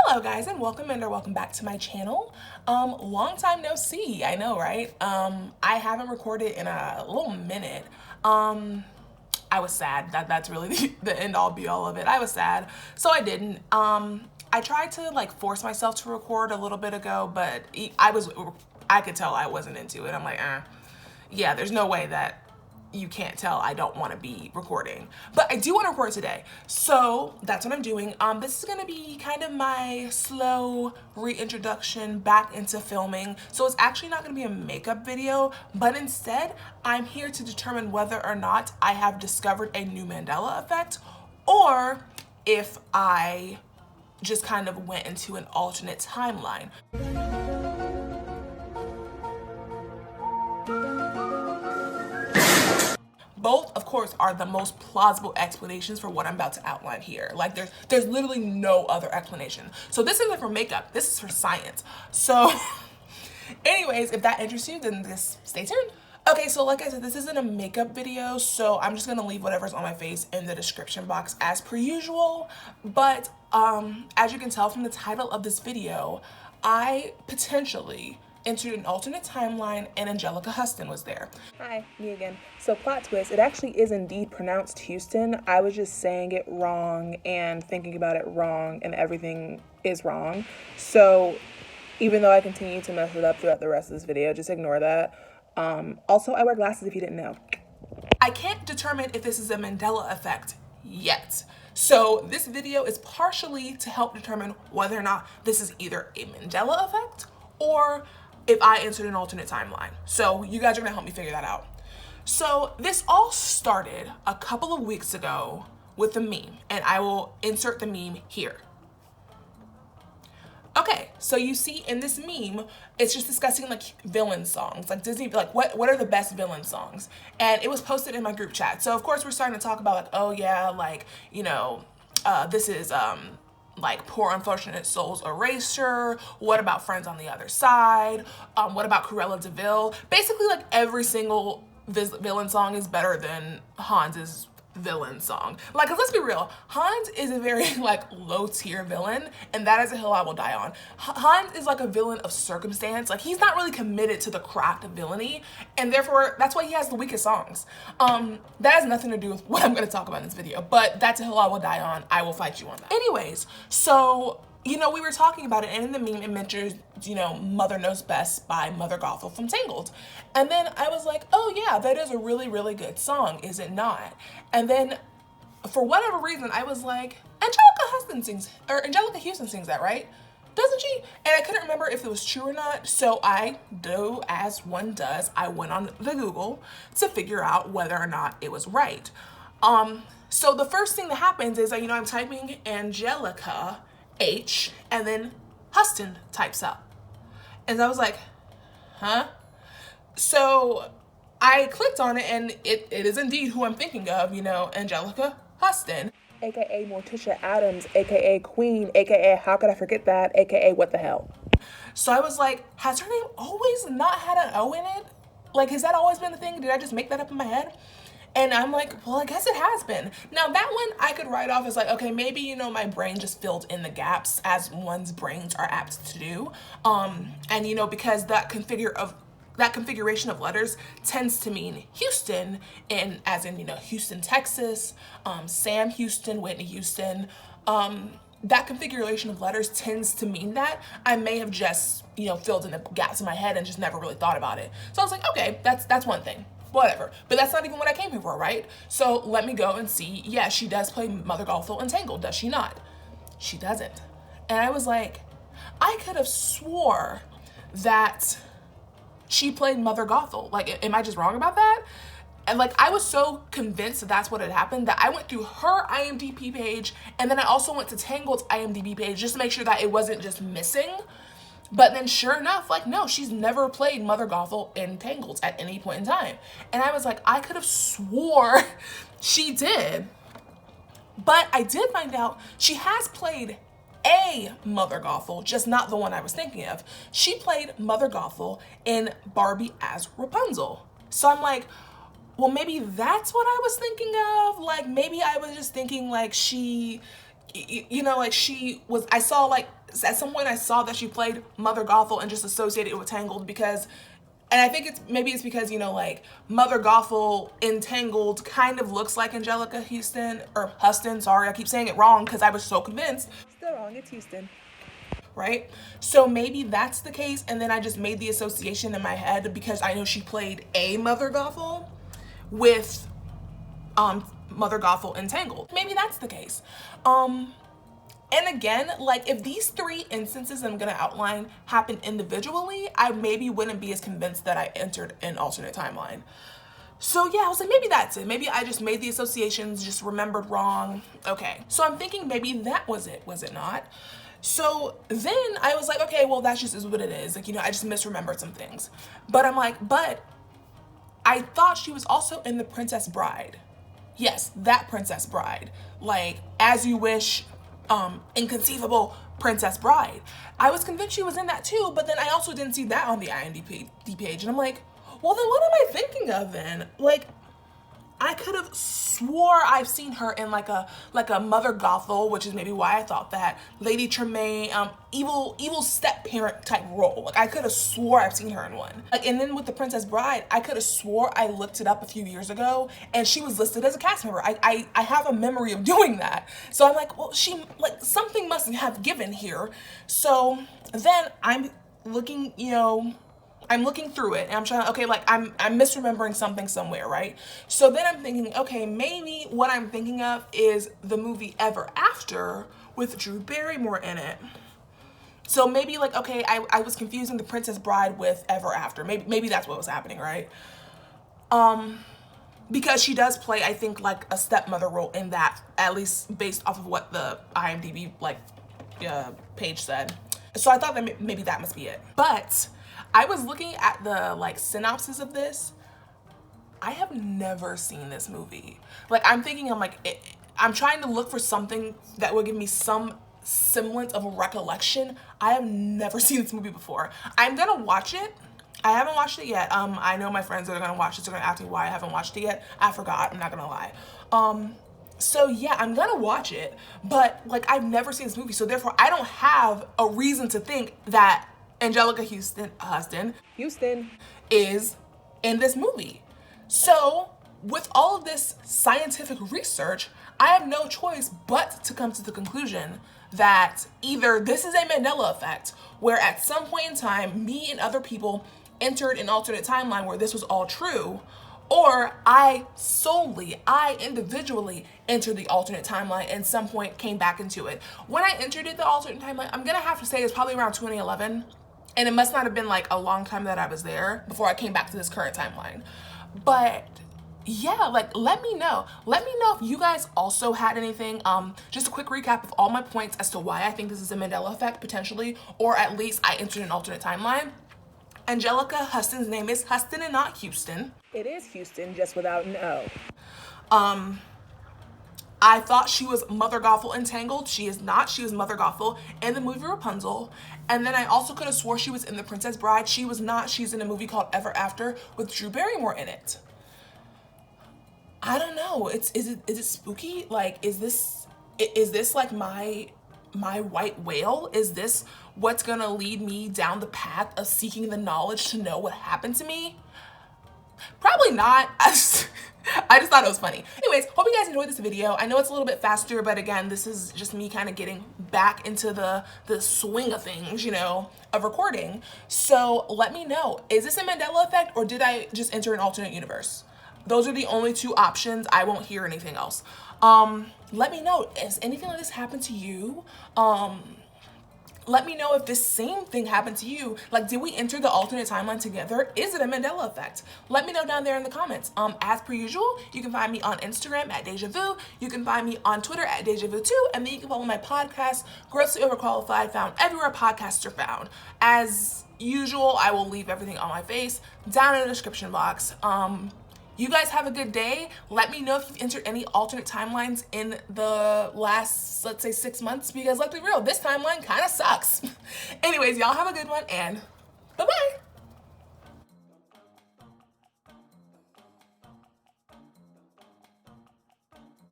Hello guys, and welcome back to my channel. Long time no see, I know, right? I haven't recorded in a little minute. I was sad. That's really the end all be all of it. I was sad, so I didn't. I tried to like force myself to record a little bit ago, but I could tell I wasn't into it. I'm like, yeah, there's no way that you can't tell I don't want to be recording, but I do want to record today, so that's what I'm doing. This is going to be kind of my slow reintroduction back into filming, so it's actually not going to be a makeup video, but instead I'm here to determine whether or not I have discovered a new Mandela effect, or if I just kind of went into an alternate timeline. Both, of course, are the most plausible explanations for what I'm about to outline here. Like there's literally no other explanation. So this isn't for makeup, this is for science. So anyways, if that interests you, then just stay tuned. Okay, so like I said, this isn't a makeup video, so I'm just gonna leave whatever's on my face in the description box as per usual. But as you can tell from the title of this video, I potentially entered an alternate timeline and Anjelica Huston was there. Hi, me again. So plot twist, it actually is indeed pronounced Houston. I was just saying it wrong and thinking about it wrong, and everything is wrong. So even though I continue to mess it up throughout the rest of this video, just ignore that. Also, I wear glasses if you didn't know. I can't determine if this is a Mandela effect yet. So this video is partially to help determine whether or not this is either a Mandela effect or if I entered an alternate timeline. So you guys are gonna help me figure that out. So this all started a couple of weeks ago with a meme, and I will insert the meme here. Okay, so you see in this meme, it's just discussing like villain songs, like Disney, like what are the best villain songs? And it was posted in my group chat. So of course we're starting to talk about like, oh yeah, like, you know, this is like Poor Unfortunate Souls Erasure. What about Friends on the Other Side? What about Cruella de Vil? Basically, like every single villain song is better than Hans's villain song. Like, 'cause let's be real, Hans is a very like low tier villain, and that is a hill I will die on. Hans is like a villain of circumstance. Like, he's not really committed to the craft of villainy, and therefore that's why he has the weakest songs. That has nothing to do with what I'm going to talk about in this video, but that's a hill I will die on. I will fight you on that. Anyways, so you know, we were talking about it, and in the meme it mentions, you know, Mother Knows Best by Mother Gothel from Tangled. And then I was like, oh yeah, that is a really, really good song, is it not? And then for whatever reason, I was like, Anjelica Houston sings that, right? Doesn't she? And I couldn't remember if it was true or not, so I do as one does. I went on the Google to figure out whether or not it was right. So the first thing that happens is that, you know, I'm typing Anjelica H, and then Huston types up, and I was like, huh? So I clicked on it, and it is indeed who I'm thinking of, you know, Anjelica Huston, aka Morticia Adams, aka Queen, aka how could I forget that, aka what the hell. So I was like, has her name always not had an O in it? Like, has that always been the thing? Did I just make that up in my head? And I'm like, well, I guess it has been. Now that one I could write off as like, okay, maybe, you know, my brain just filled in the gaps as one's brains are apt to do. And you know, because that configuration of letters tends to mean Houston, and as in, you know, Houston, Texas, Sam Houston, Whitney Houston, that configuration of letters tends to mean that. I may have just, you know, filled in the gaps in my head and just never really thought about it. So I was like, okay, that's one thing. Whatever, but that's not even what I came here for, right? So let me go and see. Yeah, she does play Mother Gothel in Tangled, does she not? She doesn't. And I was like, I could have swore that she played Mother Gothel. Like, am I just wrong about that? And like, I was so convinced that that's what had happened that I went through her IMDb page, and then I also went to Tangled's IMDb page just to make sure that it wasn't just missing. But then sure enough, like, no, she's never played Mother Gothel in Tangled at any point in time. And I was like, I could have swore she did. But I did find out she has played a Mother Gothel, just not the one I was thinking of. She played Mother Gothel in Barbie as Rapunzel. So I'm like, well, maybe that's what I was thinking of. Like, maybe I was just thinking like she you know, like she was, I saw like, at some point I saw that she played Mother Gothel and just associated it with Tangled because, and I think maybe it's because, you know, like Mother Gothel in Tangled kind of looks like Anjelica Huston, sorry, I keep saying it wrong because I was so convinced. Still wrong, it's Huston. Right? So maybe that's the case, and then I just made the association in my head because I know she played a Mother Gothel with Mother Gothel entangled. Maybe that's the case. And again, like if these 3 instances I'm gonna outline happen individually, I maybe wouldn't be as convinced that I entered an alternate timeline. So yeah, I was like, maybe that's it. Maybe I just made the associations, just remembered wrong. Okay, so I'm thinking maybe that was it not? So then I was like, okay, well that just is what it is. Like, you know, I just misremembered some things. But I'm like, but I thought she was also in The Princess Bride. Yes, that Princess Bride. Like, As You Wish, Inconceivable Princess Bride. I was convinced she was in that too, but then I also didn't see that on the IMDb page. And I'm like, well then what am I thinking of then? Like, I could have swore I've seen her in like a Mother Gothel, which is maybe why I thought that, Lady Tremaine, evil step-parent type role. Like I could have swore I've seen her in one. Like, and then with The Princess Bride, I could have swore I looked it up a few years ago and she was listed as a cast member. I have a memory of doing that. So I'm like, well, something must have given here. So then I'm looking, you know, I'm looking through it and I'm trying to, okay, like I'm misremembering something somewhere, right? So then I'm thinking, okay, maybe what I'm thinking of is the movie Ever After with Drew Barrymore in it. So maybe like, okay, I was confusing The Princess Bride with Ever After. Maybe that's what was happening, right? Because she does play, I think, like a stepmother role in that, at least based off of what the IMDb like page said. So I thought that maybe that must be it. But I was looking at the like synopsis of this. I have never seen this movie. Like I'm thinking, I'm trying to look for something that would give me some semblance of a recollection. I have never seen this movie before. I'm gonna watch it. I haven't watched it yet. I know my friends that are gonna watch it, so they're gonna ask me why I haven't watched it yet. I forgot, I'm not gonna lie. So yeah, I'm gonna watch it, but like I've never seen this movie, so therefore I don't have a reason to think that Anjelica Huston is in this movie. So with all of this scientific research, I have no choice but to come to the conclusion that either this is a Mandela effect, where at some point in time, me and other people entered an alternate timeline where this was all true, or I individually entered the alternate timeline and some point came back into it. When I entered the alternate timeline, I'm gonna have to say it's probably around 2011. And it must not have been like a long time that I was there before I came back to this current timeline. But yeah, like let me know if you guys also had anything. Just a quick recap of all my points as to why I think this is a Mandela effect potentially, or at least I entered an alternate timeline. Anjelica Huston's name is Huston and not Houston. It is Houston, just without an O. I thought she was Mother Gothel entangled. She is not. She was Mother Gothel in the movie Rapunzel. And then I also could have swore she was in The Princess Bride. She was not. She's in a movie called Ever After with Drew Barrymore in it. I don't know. Is it spooky? Like, is this like my white whale? Is this what's gonna lead me down the path of seeking the knowledge to know what happened to me? Probably not. I just thought it was funny. Anyways, hope you guys enjoyed this video. I know it's a little bit faster, but again, this is just me kind of getting back into the swing of things, you know, of recording. So let me know, is this a Mandela effect or did I just enter an alternate universe? Those are the only 2 options. I won't hear anything else. Let me know, has anything like this happened to you? Let me know if this same thing happened to you. Like, did we enter the alternate timeline together? Is it a Mandela effect? Let me know down there in the comments. As per usual, you can find me on Instagram at Deja Vu. You can find me on Twitter at Deja Vu 2. And then you can follow my podcast, Grossly Overqualified, found everywhere podcasts are found. As usual, I will leave everything on my face down in the description box. You guys have a good day. Let me know if you've entered any alternate timelines in the last, let's say, 6 months, because let's be real, this timeline kind of sucks. Anyways, y'all have a good one and bye-bye.